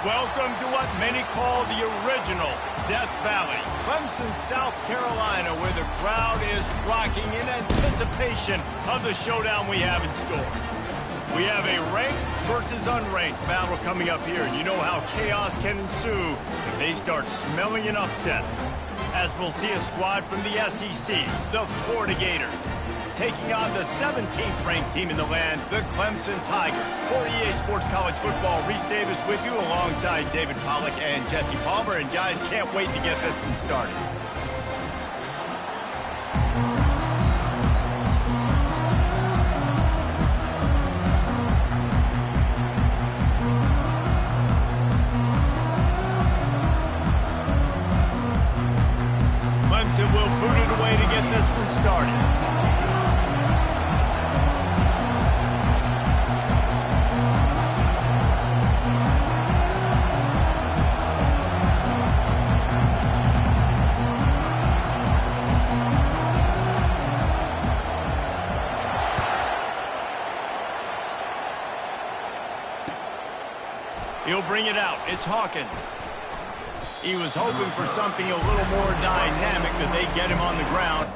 Welcome to what many call the original Death Valley, Clemson, South Carolina, where the crowd is rocking in anticipation of the showdown we have in store. We have a ranked versus unranked battle coming up here, and you know how chaos can ensue if they start smelling an upset. As we'll see a squad from the SEC, the Florida Gators, taking on the 17th ranked team in the land, the Clemson Tigers. For EA Sports College Football, Reese Davis with you alongside David Pollack and Jesse Palmer. And guys, can't wait to get this one started. Clemson will boot it away to get this one started. He'll bring it out. It's Hawkins. He was hoping for something a little more dynamic, that they get him on the ground.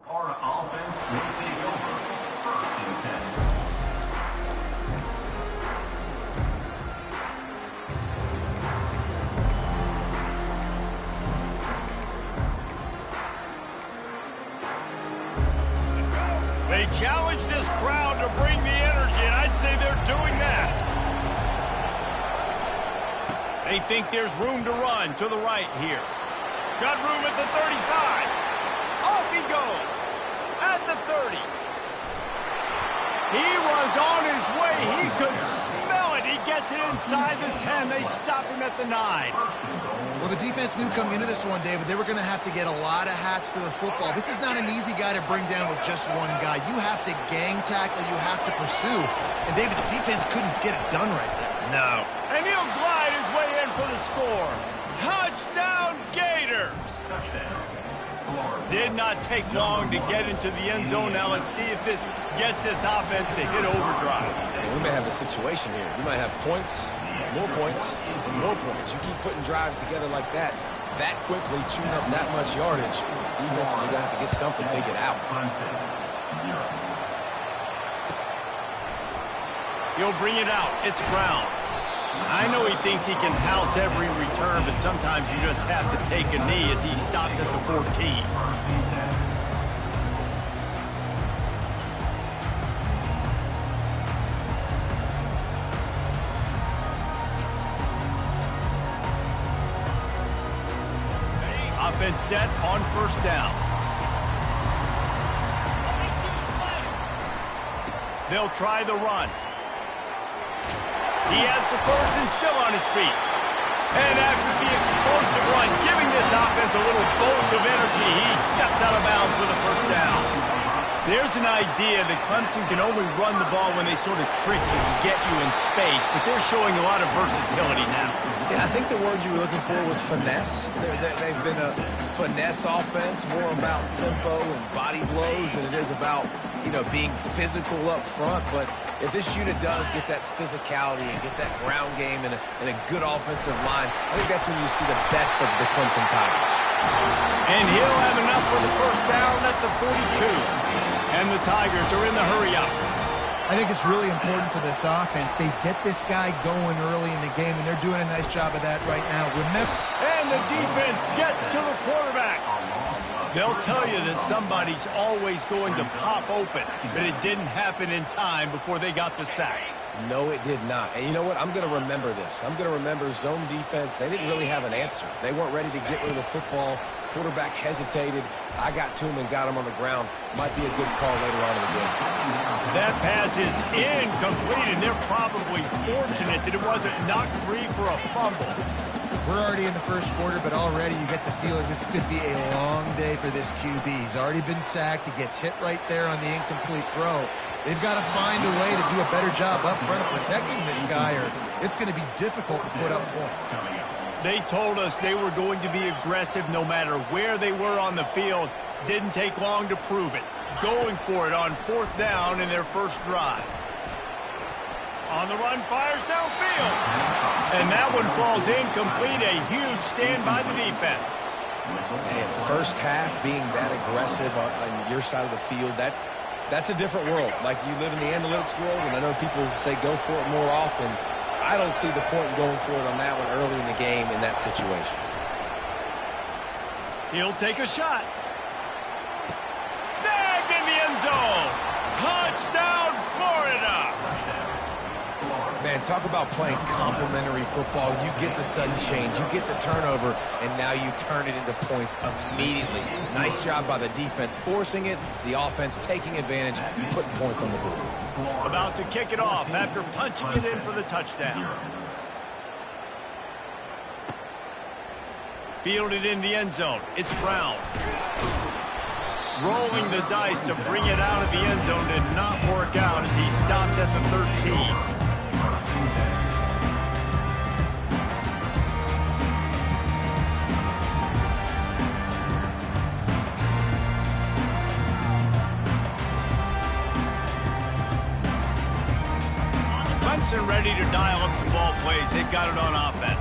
Our offense will take over 1st and 10. They challenge this crowd to bring the energy, and I'd say they're doing that. They think there's room to run to the right here. Got room at the 35. Off he goes at the 30. He was on his way. He could smell it. He gets it inside the 10. They stop him at the 9. Well, the defense knew coming into this one, David, they were going to have to get a lot of hats to the football. This is not an easy guy to bring down with just one guy. You have to gang tackle. You have to pursue. And, David, the defense couldn't get it done right there. No. And he'll glide his way in for the score. Touchdown, Gators. Touchdown. Did not take long to get into the end zone. Now let's see if this gets this offense to hit overdrive. And we may have a situation here. We might have points, and more points. You keep putting drives together like that quickly, chewing up that much yardage, defenses are going to have to get something figured out. He'll bring it out. It's Brown. I know he thinks he can house every return, but sometimes you just have to take a knee as he stopped at the 14. Offense set on first down. They'll try the run. He has the first and still on his feet. And after the explosive run, giving this offense a little bolt of energy, he steps out of bounds with a first down. There's an idea that Clemson can only run the ball when they sort of trick you to get you in space, but they're showing a lot of versatility now. Yeah, I think the word you were looking for was finesse. They've been a finesse offense, more about tempo and body blows than it is about, being physical up front. But if this unit does get that physicality and get that ground game and a good offensive line, I think that's when you see the best of the Clemson Tigers. And he'll have enough for the first down at the 42. And the Tigers are in the hurry-up. I think it's really important for this offense. They get this guy going early in the game, and they're doing a nice job of that right now. Remember, and the defense gets to the quarterback. They'll tell you that somebody's always going to pop open, but it didn't happen in time before they got the sack. No, it did not. And you know what? I'm going to remember this. I'm going to remember zone defense. They didn't really have an answer. They weren't ready to get rid of the football. Quarterback hesitated. I got to him and got him on the ground. Might be a good call later on in the game. That pass is incomplete, and they're probably fortunate that it wasn't knocked free for a fumble. We're already in the first quarter, but already you get the feeling this could be a long day for this QB. He's already been sacked. He gets hit right there on the incomplete throw. They've got to find a way to do a better job up front of protecting this guy, or it's going to be difficult to put up points. They told us they were going to be aggressive no matter where they were on the field. Didn't take long to prove it. Going for it on fourth down in their first drive. On the run, fires downfield. And that one falls incomplete. A huge stand by the defense. And first half being that aggressive on your side of the field, that's a different world. Like, you live in the analytics world, and I know people say go for it more often. I don't see the point in going for it on that one early in the game in that situation. He'll take a shot. Snagged in the end zone. Touchdown, Florida. Man, talk about playing complementary football. You get the sudden change, you get the turnover, and now you turn it into points immediately. Nice job by the defense forcing it, the offense taking advantage, putting points on the board. About to kick it off after punching it in for the touchdown. Fielded in the end zone. It's Brown. Rolling the dice to bring it out of the end zone did not work out as he stopped at the 13. Clemson ready to dial up some ball plays. They've got it on offense.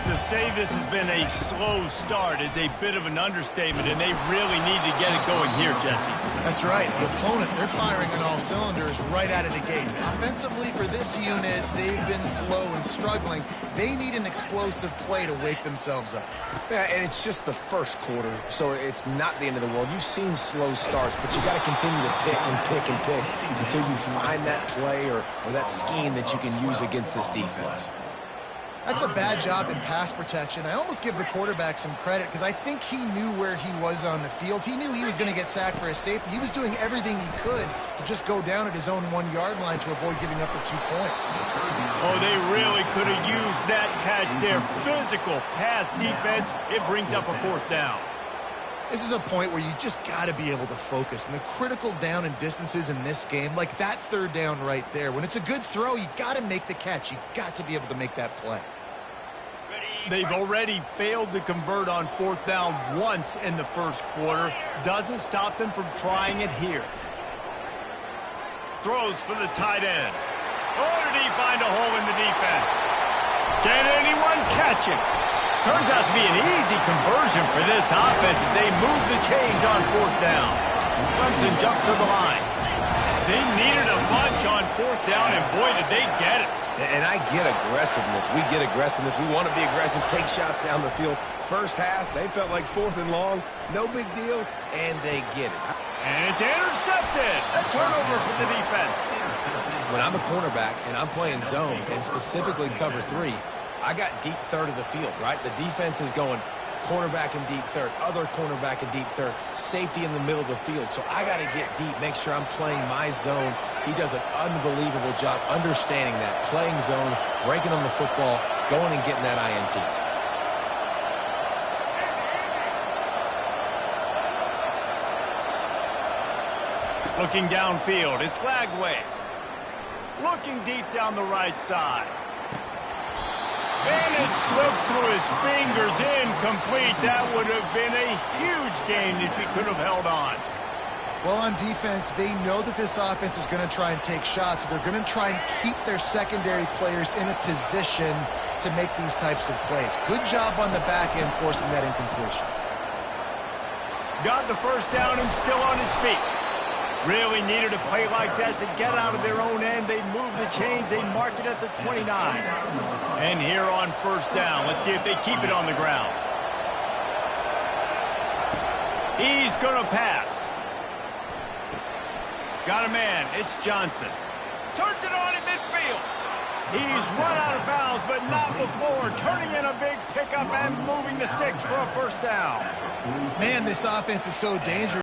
To say this has been a slow start is a bit of an understatement, and they really need to get it going here, Jesse. That's right. The opponent, they're firing on all cylinders right out of the gate. Offensively for this unit, they've been slow and struggling. They need an explosive play to wake themselves up. Yeah, and it's just the first quarter, so it's not the end of the world. You've seen slow starts, but you got to continue to pick and pick and pick until you find that play or that scheme that you can use against this defense. That's a bad job in pass protection. I almost give the quarterback some credit because I think he knew where he was on the field. He knew he was going to get sacked for his safety. He was doing everything he could to just go down at his own 1-yard line to avoid giving up the 2 points. Oh, they really could have used that catch there. Physical pass defense. It brings up a fourth down. This is a point where you just got to be able to focus. And the critical down and distances in this game, like that third down right there, when it's a good throw, you got to make the catch. You got to be able to make that play. They've already failed to convert on fourth down once in the first quarter. Doesn't stop them from trying it here. Throws for the tight end. Oh, did he find a hole in the defense? Can anyone catch him? Turns out to be an easy conversion for this offense as they move the chains on fourth down. Clemson jumps to the line. They needed a bunch on fourth down, and boy, did they get it. And I get aggressiveness. We get aggressiveness. We want to be aggressive, take shots down the field. First half, they felt like fourth and long. No big deal, and they get it. And it's intercepted. A turnover for the defense. When I'm a cornerback and I'm playing zone, and specifically cover 3, I got deep third of the field, right? The defense is going cornerback in deep third, other cornerback in deep third, safety in the middle of the field. So I got to get deep, make sure I'm playing my zone. He does an unbelievable job understanding that, playing zone, breaking on the football, going and getting that INT. Looking downfield, it's Lagway. Looking deep down the right side. And it slips through his fingers, incomplete. That would have been a huge gain if he could have held on. Well, on defense, they know that this offense is going to try and take shots. So they're going to try and keep their secondary players in a position to make these types of plays. Good job on the back end forcing that incompletion. Got the first down and still on his feet. Really needed a play like that to get out of their own end. They move the chains. They mark it at the 29. And here on first down, let's see if they keep it on the ground. He's going to pass. Got a man. It's Johnson. Turns it on in midfield. He's run out of bounds, but not before. Turning in a big pickup and moving the sticks for a first down. Man, this offense is so dangerous.